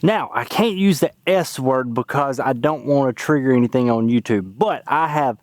Now, I can't use the S word because I don't want to trigger anything on YouTube, but I have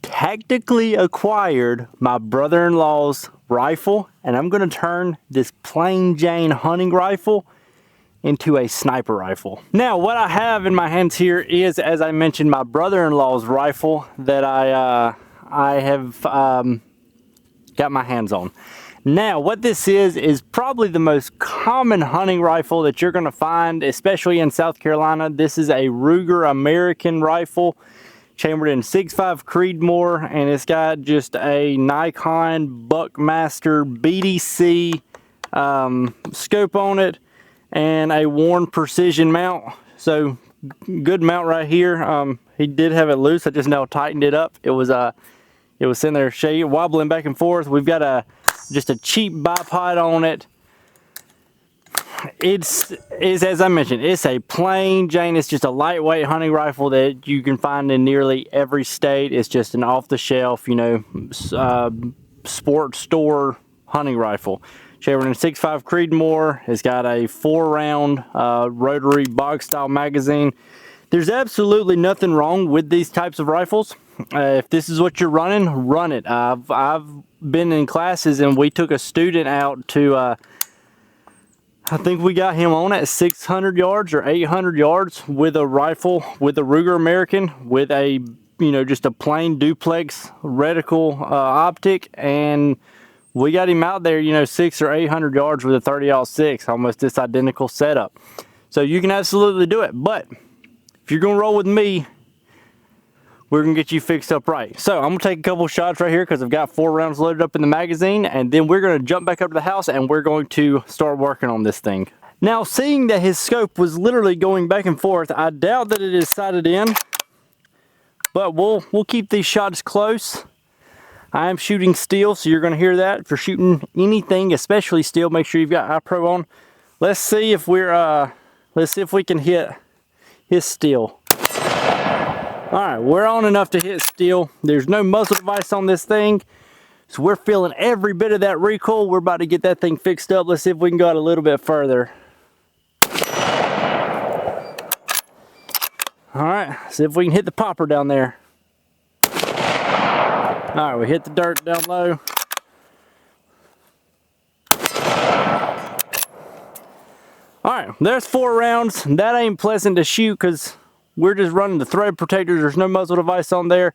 tactically acquired my brother-in-law's rifle, and I'm going to turn this plain Jane hunting rifle into a sniper rifle. Now, what I have in my hands here is, as I mentioned, my brother-in-law's rifle that I have got my hands on. Now, what this is probably the most common hunting rifle that you're going to find, especially in South Carolina. This is a Ruger American rifle, chambered in 6.5 creedmore, and it's got just a Nikon Buckmaster BDC scope on it, and a worn precision mount. So good mount right here. He did have it loose. I just now tightened it up. It was sitting there wobbling back and forth. We've got just a cheap bipod on it. It's as I mentioned, it's a plain Jane. It's just a lightweight hunting rifle that you can find in nearly every state. It's just an off-the-shelf, you know, sports store hunting rifle. Chambered in 6.5 creedmore. It's got a 4-round rotary box-style magazine. There's absolutely nothing wrong with these types of rifles. If this is what you're running, run it. I've been in classes and we took a student out to, I think we got him on at 600 yards or 800 yards with a rifle, with a Ruger American, with a, you know, just a plain duplex reticle optic, and we got him out there, you know, 600 or 800 yards with a 30-06, almost this identical setup. So you can absolutely do it, but if you're gonna roll with me, we're gonna get you fixed up right. So I'm gonna take a couple shots right here because I've got 4 rounds loaded up in the magazine, and then we're gonna jump back up to the house and we're going to start working on this thing. Now, seeing that his scope was literally going back and forth, I doubt that it is sighted in, but we'll keep these shots close. I am shooting steel, so you're gonna hear that. If you're shooting anything, especially steel, make sure you've got iPro on. Let's see if we can hit his steel. Alright, we're on enough to hit steel. There's no muzzle device on this thing, so we're feeling every bit of that recoil. We're about to get that thing fixed up. Let's see if we can go out a little bit further. Alright, see if we can hit the popper down there. Alright, we hit the dirt down low. Alright, there's 4 rounds. That ain't pleasant to shoot because we're just running the thread protectors. There's no muzzle device on there.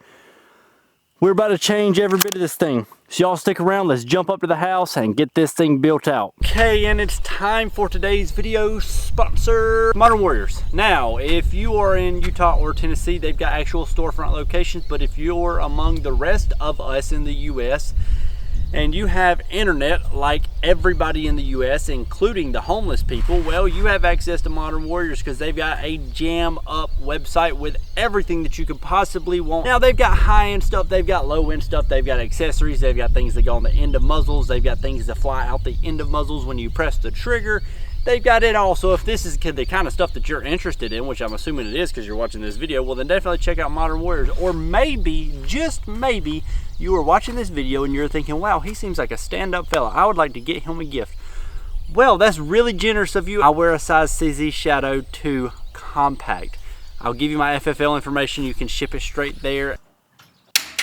We're about to change every bit of this thing. So y'all stick around. Let's jump up to the house and get this thing built out. Okay, and it's time for today's video sponsor, Modern Warriors. Now, if you are in Utah or Tennessee, they've got actual storefront locations. But if you're among the rest of us in the US, and you have internet like everybody in the US, including the homeless people, well, you have access to Modern Warriors because they've got a jam up website with everything that you could possibly want. Now, they've got high-end stuff, they've got low-end stuff, they've got accessories, they've got things that go on the end of muzzles, they've got things that fly out the end of muzzles when you press the trigger. They've got it all. So if this is the kind of stuff that you're interested in, which I'm assuming it is because you're watching this video, well, then definitely check out Modern Warriors. Or maybe, just maybe, you are watching this video and you're thinking, wow, he seems like a stand-up fella. I would like to get him a gift. Well, that's really generous of you. I wear a size CZ Shadow 2 compact. I'll give you my FFL information. You can ship it straight there.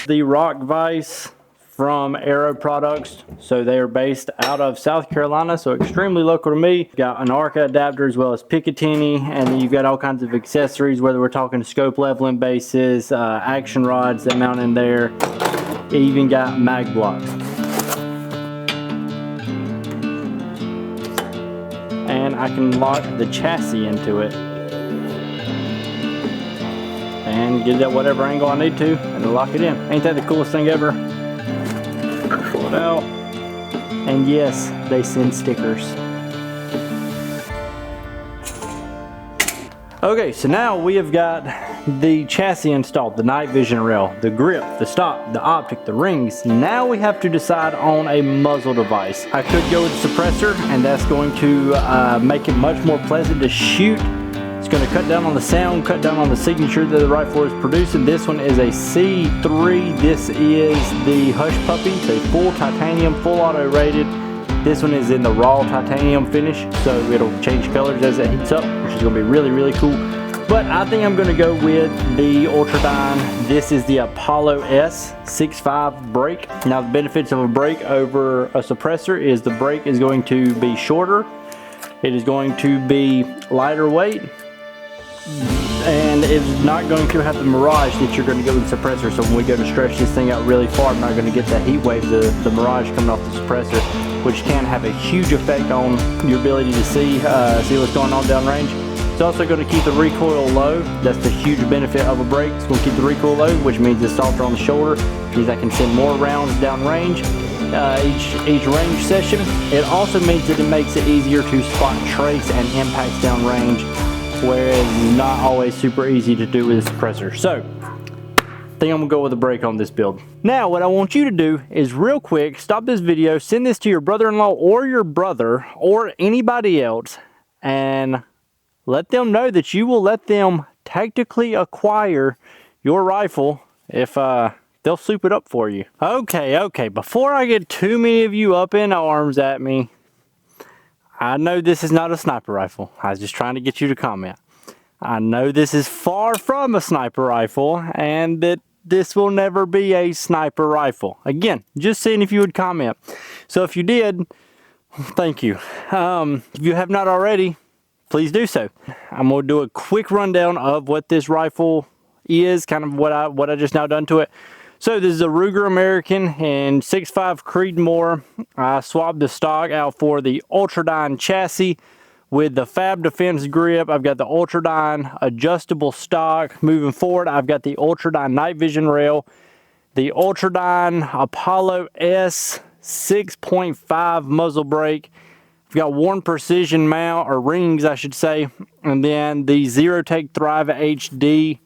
The Rock Vise from Aero Products. So they are based out of South Carolina, so extremely local to me. Got an ARCA adapter as well as Picatinny, and then you've got all kinds of accessories, whether we're talking scope leveling bases, action rods that mount in there. It even got mag blocks. And I can lock the chassis into it and get it at whatever angle I need to and lock it in. Ain't that the coolest thing ever? Pull it out, and yes, they send stickers. Okay, so now we have got the chassis installed, the night vision rail, the grip, the stop, the optic, the rings. Now we have to decide on a muzzle device. I could go with the suppressor, and that's going to make it much more pleasant to shoot. It's going to cut down on the sound, cut down on the signature that the rifle is producing. This one is a C3. This is the Hush Puppy. It's a full titanium, full auto rated. This one is in the raw titanium finish, so it'll change colors as it heats up, which is going to be really, really cool. But I think I'm going to go with the Ultradyne. This is the Apollo S 6.5 brake. Now the benefits of a brake over a suppressor is the brake is going to be shorter, it is going to be lighter weight, and it's not going to have the mirage that you're going to get with the suppressor. So when we go to stretch this thing out really far, I'm not going to get that heat wave, the mirage coming off the suppressor, which can have a huge effect on your ability to see what's going on downrange. It's also going to keep the recoil low. That's the huge benefit of a brake. It's going to keep the recoil low, which means it's softer on the shoulder, which means I can send more rounds downrange each range session. It also means that it makes it easier to spot trace and impacts downrange, whereas it's not always super easy to do with a suppressor. So I think I'm gonna go with a brake on this build. Now what I want you to do is real quick, stop this video, send this to your brother-in-law or your brother or anybody else, and let them know that you will let them tactically acquire your rifle if they'll soup it up for you. Okay, before I get too many of you up in arms at me, I know this is not a sniper rifle. I was just trying to get you to comment. I know this is far from a sniper rifle and that this will never be a sniper rifle. Again, just seeing if you would comment. So if you did, thank you. If you have not already, please do so. I'm gonna do a quick rundown of what this rifle is, kind of what I just now done to it. So this is a Ruger American in 6.5 Creedmore. I swapped the stock out for the Ultradyne chassis with the Fab Defense grip. I've got the Ultradyne adjustable stock. Moving forward, I've got the Ultradyne night vision rail, the Ultradyne Apollo S 6.5 muzzle brake. I've got one precision mount, or rings I should say, and then the Zero Take Thrive HD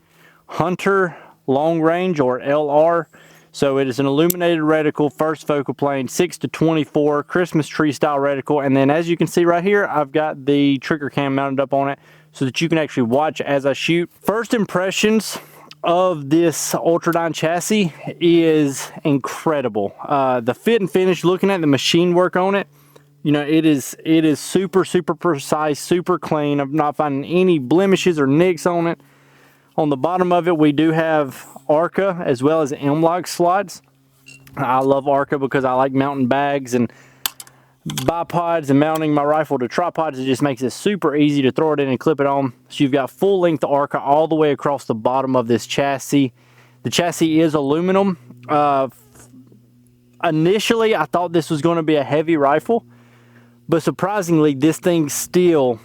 Hunter long range, or LR. So it is an illuminated reticle, first focal plane, 6-24, Christmas tree style reticle. And then as you can see right here, I've got the trigger cam mounted up on it so that you can actually watch as I shoot. First impressions of this Ultradyne chassis is incredible. The fit and finish, looking at the machine work on it, you know, it is super precise, super clean. I'm not finding any blemishes or nicks on it. On the bottom of it, we do have ARCA as well as M-LOK slots. I love ARCA because I like mounting bags and bipods and mounting my rifle to tripods. It just makes it super easy to throw it in and clip it on. So you've got full length ARCA all the way across the bottom of this chassis. The chassis is aluminum. Initially, I thought this was going to be a heavy rifle, but surprisingly, this thing still,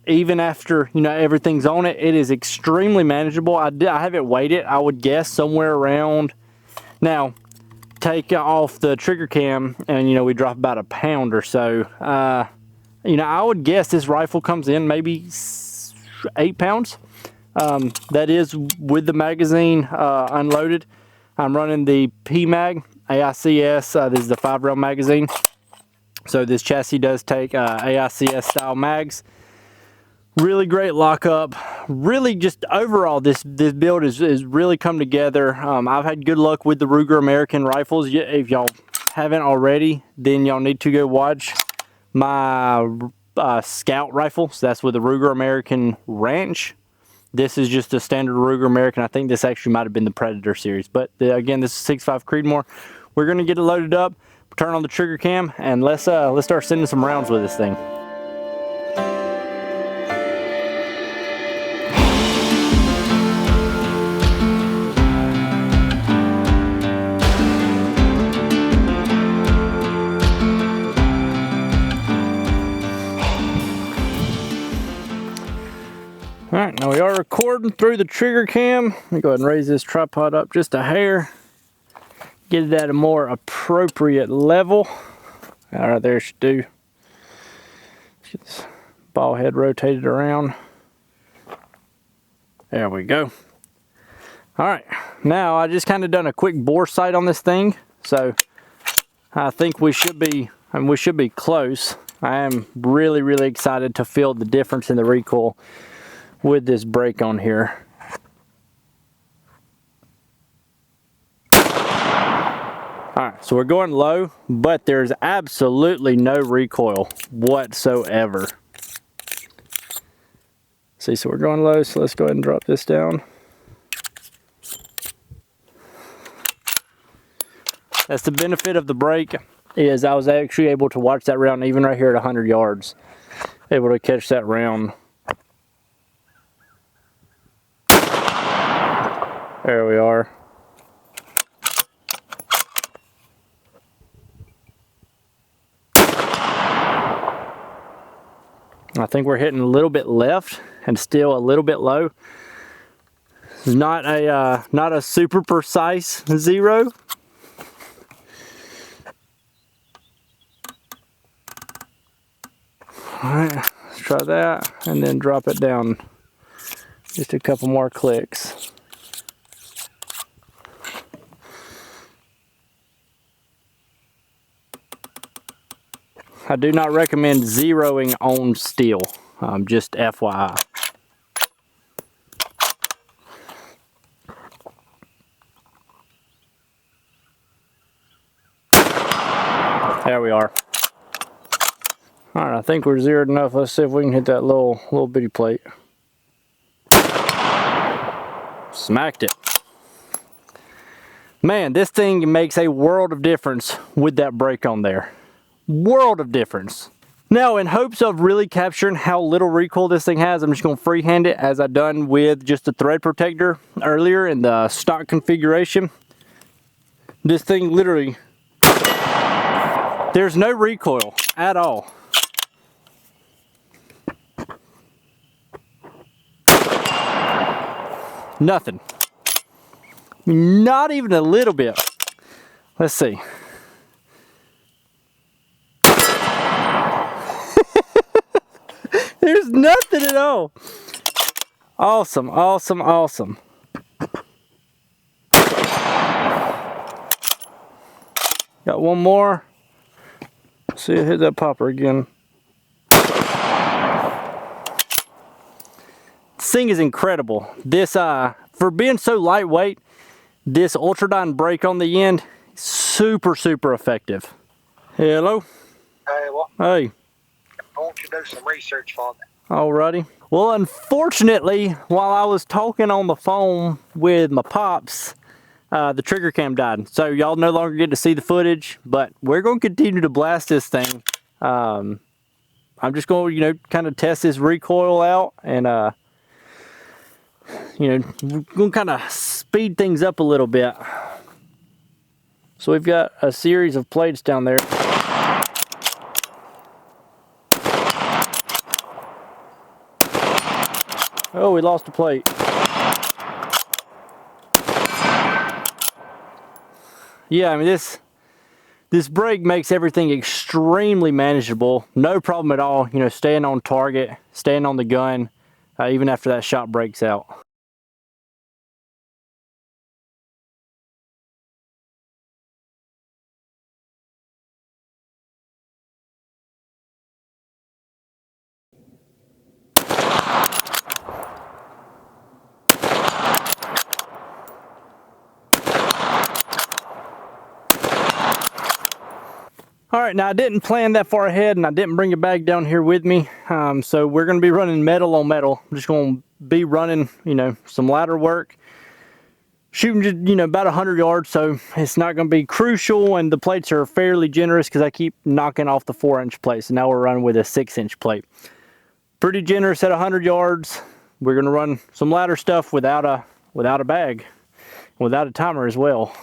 even after, you know, everything's on it, it is extremely manageable. I haven't weighed it. I would guess somewhere around, now take off the trigger cam and, you know, we drop about a pound or so. You know, I would guess this rifle comes in maybe 8 pounds. That is with the magazine unloaded. I'm running the PMag AICS. This is the 5-round magazine. So this chassis does take AICS style mags. Really great lockup. Really, just overall, this build is really come together. I've had good luck with the Ruger American rifles. If y'all haven't already, then y'all need to go watch my Scout rifle. So that's with the Ruger American Ranch. This is just a standard Ruger American. I think this actually might have been the Predator series. But again, this is 6.5 Creedmore. We're gonna get it loaded up, turn on the trigger cam, and let's start sending some rounds with this thing. All right, now we are recording through the trigger cam. Let me go ahead and raise this tripod up just a hair. Get it at a more appropriate level. All right, there it should do. Let's get this ball head rotated around. There we go. All right, now I just kind of done a quick bore sight on this thing. So I think we should be close. I am really excited to feel the difference in the recoil with this brake on here. All right, So we're going low, but there's absolutely no recoil whatsoever. See, so we're going low, so let's go ahead and drop this down. That's the benefit of the brake, is I was actually able to watch that round even right here at 100 yards. Able to catch that round. There we are. I think we're hitting a little bit left and still a little bit low. It's not a super precise zero. All right, let's try that and then drop it down. Just a couple more clicks. I do not recommend zeroing on steel, just FYI. There we are. All right, I think we're zeroed enough. Let's see if we can hit that little bitty plate. Smacked it. Man, this thing makes a world of difference with that brake on there. World of difference. Now, in hopes of really capturing how little recoil this thing has, I'm just going to freehand it as I done with just the thread protector earlier in the stock configuration. This thing literally, there's no recoil at all. Nothing. Not even a little bit. Let's see. There's nothing at all. Awesome, awesome, awesome. Got one more. See it hit that popper again. This thing is incredible. This for being so lightweight, this Ultradyne brake on the end, super effective. Hello. Hey, what? Hey. I want you to do some research for me. Alrighty. Well, unfortunately, while I was talking on the phone with my pops, the trigger cam died. So y'all no longer get to see the footage, but we're going to continue to blast this thing. I'm just going to, kind of test this recoil out and, we're going to kind of speed things up a little bit. So we've got a series of plates down there. Oh, we lost a plate. Yeah, I mean, this brake makes everything extremely manageable. No problem at all, staying on target, staying on the gun, even after that shot breaks out. All right, now I didn't plan that far ahead and I didn't bring a bag down here with me. So we're gonna be running metal on metal. I'm just gonna be running, some ladder work. Shooting just, about 100 yards, so it's not gonna be crucial, and the plates are fairly generous because I keep knocking off the 4-inch plate. So now we're running with a 6-inch plate. Pretty generous at 100 yards. We're gonna run some ladder stuff without a bag, without a timer as well.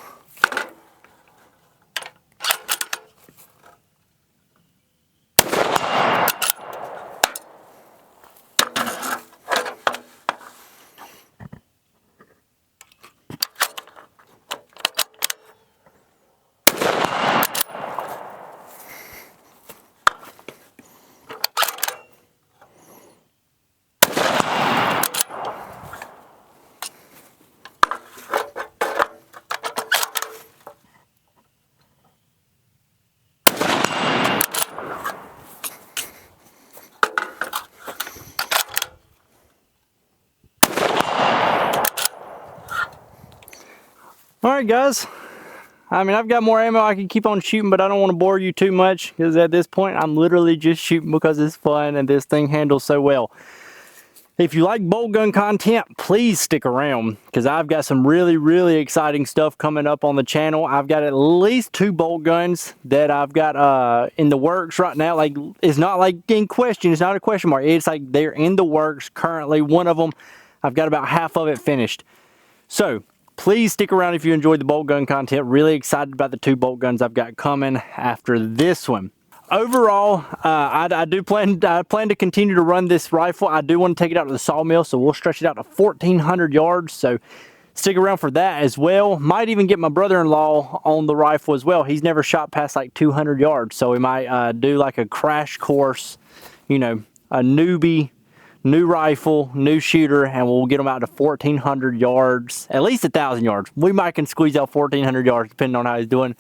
All right, guys, I mean, I've got more ammo I can keep on shooting, but I don't want to bore you too much because at this point I'm literally just shooting because it's fun and this thing handles so well. If you like bolt gun content, please stick around because I've got some really exciting stuff coming up on the channel. I've got at least 2 bolt guns that I've got in the works right now. Like, it's not like in question, it's not a question mark. It's like they're in the works currently. One of them, I've got about half of it finished. So please stick around if you enjoyed the bolt gun content. Really excited about the 2 bolt guns I've got coming after this one. Overall, I plan to continue to run this rifle. I do want to take it out to the sawmill, so we'll stretch it out to 1,400 yards. So stick around for that as well. Might even get my brother-in-law on the rifle as well. He's never shot past like 200 yards, so we might do like a crash course, you know, a newbie, new rifle, new shooter, and we'll get them out to 1,400 yards, at least 1,000 yards. We might can squeeze out 1,400 yards depending on how he's doing.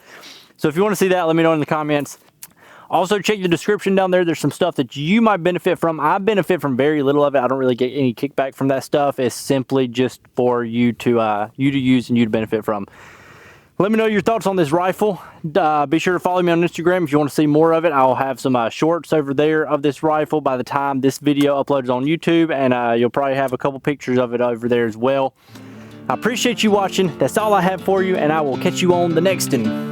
So if you want to see that, let me know in the comments. Also, check the description down there. There's some stuff that you might benefit from. I benefit from very little of it. I don't really get any kickback from that stuff. It's simply just for you to use and you to benefit from. Let me know your thoughts on this rifle. Be sure to follow me on Instagram if you want to see more of it. I'll have some shorts over there of this rifle by the time this video uploads on YouTube, and you'll probably have a couple pictures of it over there as well. I appreciate you watching. That's all I have for you, and I will catch you on the next one.